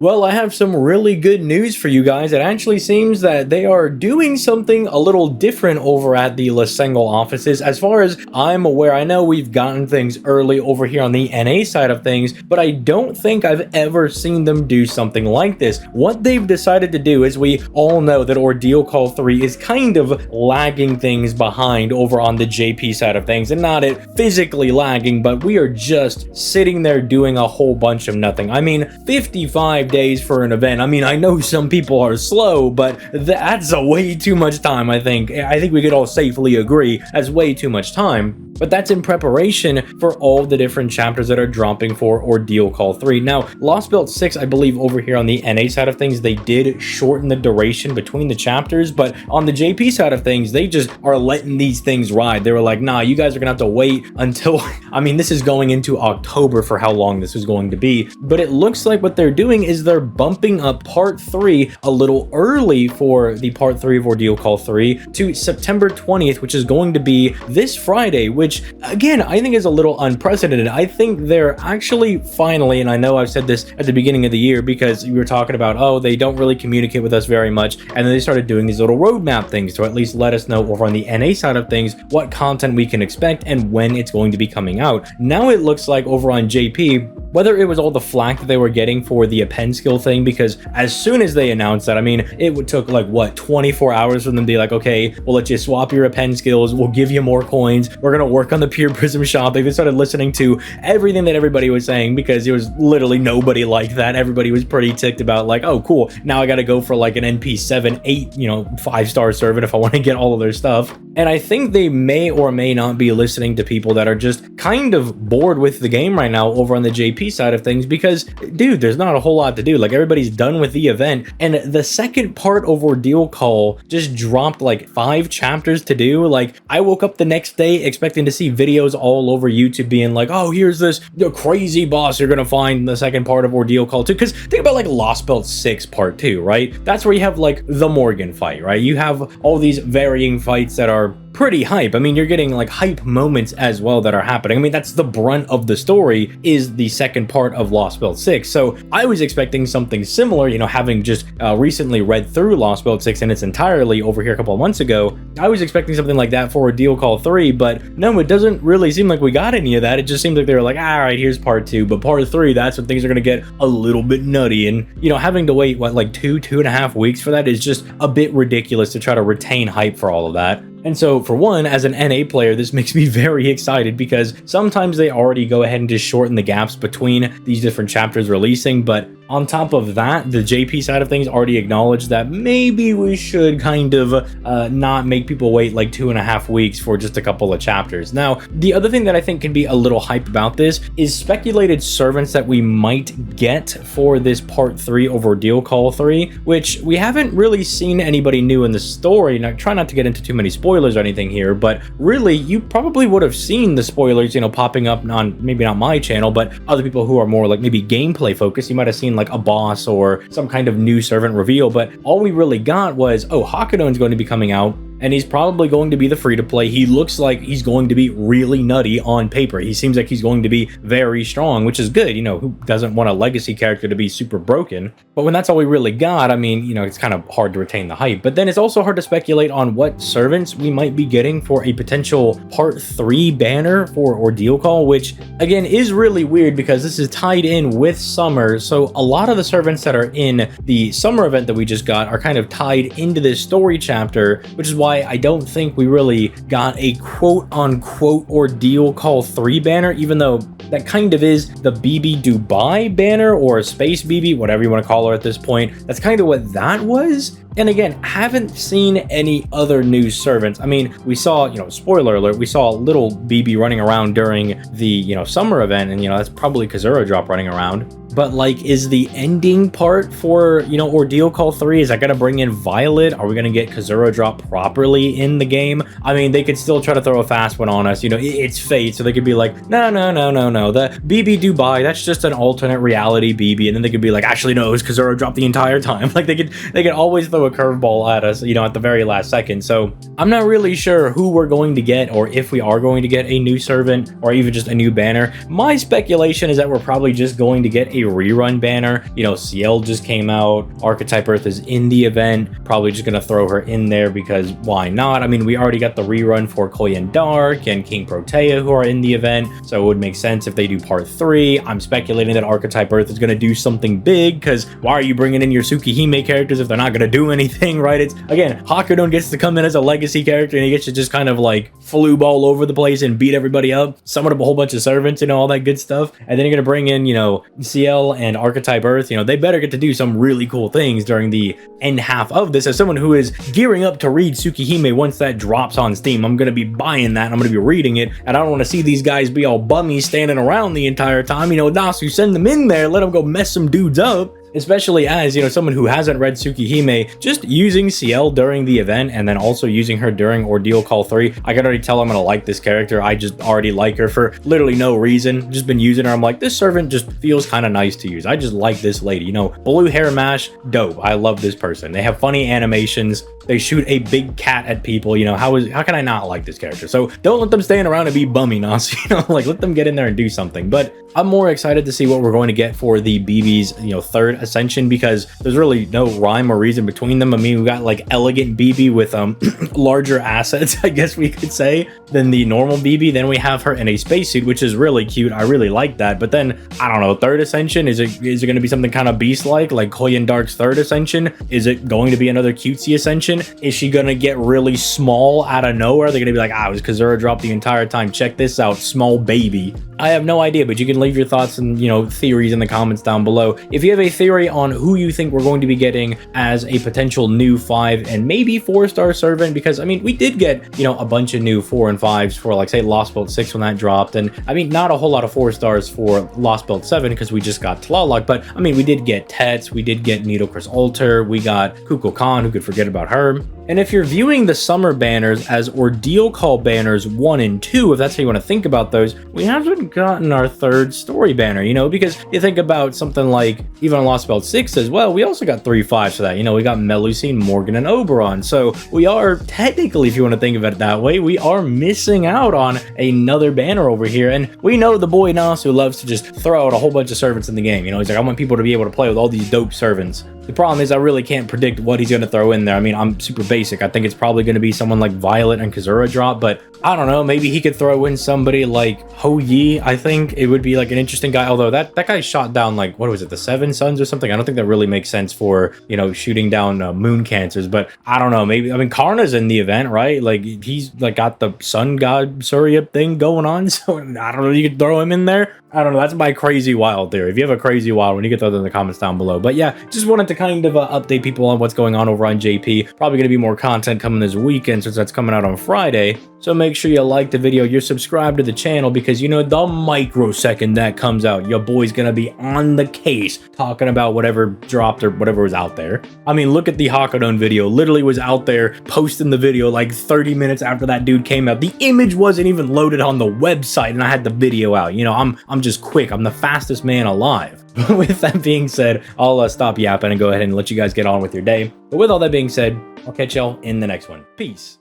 Well, I have some really good news for you guys. It actually seems that they are doing something a little different over at the Lasengal offices. As far as I'm aware, I know we've gotten things early over here on the NA side of things, but I don't think I've ever seen them do something like this. What they've decided to do is, we all know that Ordeal Call 3 is kind of lagging things behind over on the JP side of things, and not it physically lagging, but we are just sitting there doing a whole bunch of nothing. I mean, 55 days for an event. I mean, I know some people are slow, but that's a way too much time. I think we could all safely agree that's way too much time. But that's in preparation for all the different chapters that are dropping for Ordeal Call 3. Now, Lost Belt 6, I believe over here on the NA side of things, they did shorten the duration between the chapters, but on the JP side of things, they just are letting these things ride. They were like, nah, you guys are gonna have to wait until, I mean, this is going into October for how long this is going to be, but it looks like what they're doing is they're bumping up Part 3 a little early for the Part 3 of Ordeal Call 3 to September 20th, which is going to be this Friday, which again, I think is a little unprecedented. I think they're actually finally, and I know I've said this at the beginning of the year because you were talking about, oh, they don't really communicate with us very much, and then they started doing these little roadmap things to at least let us know over on the NA side of things what content we can expect and when it's going to be coming out. Now it looks like over on JP, whether it was all the flack that they were getting for the append skill thing, because as soon as they announced that, I mean, it took like, what, 24 hours for them to be like, okay, we'll let you swap your append skills, we'll give you more coins, we're gonna work on the Pure Prism shop. They started listening to everything that everybody was saying, because it was literally nobody like that. Everybody was pretty ticked about like, oh, cool, now I gotta go for like an NP 7, 8, 5-star servant if I want to get all of their stuff. And I think they may or may not be listening to people that are just kind of bored with the game right now over on the JP side of things, because dude, there's not a whole lot to do. Like, everybody's done with the event, and the second part of Ordeal Call just dropped like 5 chapters to do. Like, I woke up the next day expecting to see videos all over YouTube being like, oh, here's this crazy boss you're gonna find in the second part of Ordeal Call 2. Because think about like Lost Belt 6 part 2, right? That's where you have like the Morgan fight, right? You have all these varying fights that are pretty hype. I mean, you're getting like hype moments as well that are happening. I mean, that's the brunt of the story, is the second part of Lost Belt 6. So I was expecting something similar, having just recently read through Lost Belt 6 in its entirely over here a couple of months ago. I was expecting something like that for Ordeal Call 3, but no, it doesn't really seem like we got any of that. It just seems like they were like, all right, here's part 2, but part 3, that's when things are going to get a little bit nutty. And, having to wait, what, like 2.5 weeks for that is just a bit ridiculous to try to retain hype for all of that. And so, for one, as an NA player, this makes me very excited, because sometimes they already go ahead and just shorten the gaps between these different chapters releasing, but on top of that, the JP side of things already acknowledged that maybe we should kind of not make people wait like 2.5 weeks for just a couple of chapters. Now, the other thing that I think can be a little hype about this is speculated servants that we might get for this part 3 of Ordeal Call 3, which we haven't really seen anybody new in the story. Now, try not to get into too many spoilers or anything here, but really, you probably would have seen the spoilers, popping up on maybe not my channel, but other people who are more like maybe gameplay focused. You might have seen like a boss or some kind of new servant reveal, but all we really got was, oh, Hakudone's going to be coming out, and he's probably going to be the free-to-play. He looks like he's going to be really nutty on paper. He seems like he's going to be very strong, which is good. Who doesn't want a legacy character to be super broken? But when that's all we really got, I mean, it's kind of hard to retain the hype. But then it's also hard to speculate on what servants we might be getting for a potential Part 3 banner for Ordeal Call, which, again, is really weird because this is tied in with summer. So a lot of the servants that are in the summer event that we just got are kind of tied into this story chapter, which is why I don't think we really got a quote-unquote Ordeal Call 3 banner, even though that kind of is the BB Dubai banner, or Space BB, whatever you want to call her at this point. That's kind of what that was. And again, haven't seen any other new servants. I mean, we saw, spoiler alert, we saw little BB running around during the, summer event, and, that's probably Kazura Drop running around. But like, is the ending part for, Ordeal Call 3, is that going to bring in Violet? Are we going to get Kazura Drop properly in the game? I mean, they could still try to throw a fast one on us. It's Fate, so they could be like, no. The BB Dubai, that's just an alternate reality BB. And then they could be like, actually, no, it was Kazura Drop the entire time. Like, they could always throw a curveball at us, at the very last second. So I'm not really sure who we're going to get, or if we are going to get a new servant, or even just a new banner. My speculation is that we're probably just going to get a rerun banner. You know, CL just came out, Archetype Earth is in the event, probably just gonna throw her in there because why not? I mean, we already got the rerun for Koyan Dark and King Protea who are in the event, so it would make sense if they do part 3. I'm speculating that Archetype Earth is gonna do something big, because why are you bringing in your Tsukihime characters if they're not gonna do anything, right? It's, again, Hakudon gets to come in as a legacy character and he gets to just kind of like floob all over the place and beat everybody up, summon up a whole bunch of servants and all that good stuff, and then you're gonna bring in, you know, CL and Archetype Earth. You know, they better get to do some really cool things during the end half of this. As someone who is gearing up to read Tsukihime once that drops on Steam, I'm gonna be buying that, I'm gonna be reading it, and I don't want to see these guys be all bummy standing around the entire time. You know, Nasu, send them in there, let them go mess some dudes up. Especially as, you know, someone who hasn't read Tsukihime, just using CL during the event and then also using her during Ordeal Call 3, I can already tell I'm gonna like this character. I just already like her for literally no reason. Just been using her. I'm like, this servant just feels kind of nice to use. I just like this lady. You know, blue hair mash, dope. I love this person. They have funny animations. They shoot a big cat at people. You know, how can I not like this character? So don't let them stand around and be bummy, Nas. You know, like, let them get in there and do something. But I'm more excited to see what we're going to get for the BB's, you know, 3rd Ascension, because there's really no rhyme or reason between them. I mean, we got like elegant BB with larger assets, I guess we could say, than the normal BB. Then we have her in a spacesuit, which is really cute. I really like that. But then I don't know, 3rd Ascension, is it going to be something kind of beast-like Koyan Dark's 3rd Ascension? Is it going to be another cutesy Ascension? Is she going to get really small out of nowhere? They're going to be like, it was Kazura dropped the entire time. Check this out, small baby. I have no idea, but you can leave your thoughts and, you know, theories in the comments down below. If you have a theory on who you think we're going to be getting as a potential new 5 and maybe 4-star servant, because I mean, we did get, you know, a bunch of new 4 and 5s for, like, say, Lost Belt 6 when that dropped, and I mean, not a whole lot of 4-stars for Lost Belt 7 because we just got Tlaloc, but I mean, we did get Tets, we did get Needlecris Alter, we got Kukulkan, who could forget about her. And if you're viewing the summer banners as Ordeal Call banners 1 and 2, if that's how you want to think about those, we haven't gotten our 3rd story banner, you know, because you think about something like even on Lost Belt 6 as well, we also got 3 5s for that. You know, we got Melusine, Morgan, and Oberon. So we are technically, if you want to think of it that way, we are missing out on another banner over here. And we know the boy Nasu loves to just throw out a whole bunch of servants in the game. You know, he's like, I want people to be able to play with all these dope servants. The problem is I really can't predict what he's going to throw in there. I mean, I'm super basic. I think it's probably going to be someone like Violet and Kazura drop, but I don't know. Maybe he could throw in somebody like Ho Yi. I think it would be like an interesting guy. Although that guy shot down like, what was it, the 7 suns or something? I don't think that really makes sense for, you know, shooting down moon cancers, but I don't know. Maybe, I mean, Karna's in the event, right? Like, he's like got the sun god Surya thing going on. So I don't know. You could throw him in there. I don't know. That's my crazy wild theory. If you have a crazy wild one, you can throw that in the comments down below. But yeah, just wanted to kind of update people on what's going on over on JP. Probably going to be more content coming this weekend since that's coming out on Friday. So make sure you like the video, you're subscribed to the channel, because you know the microsecond that comes out, your boy's going to be on the case talking about whatever dropped or whatever was out there. I mean, look at the Hakudon video. Literally was out there posting the video like 30 minutes after that dude came out. The image wasn't even loaded on the website and I had the video out. You know, I'm just quick. I'm the fastest man alive. With that being said, I'll stop yapping and go ahead and let you guys get on with your day. But with all that being said, I'll catch y'all in the next one. Peace.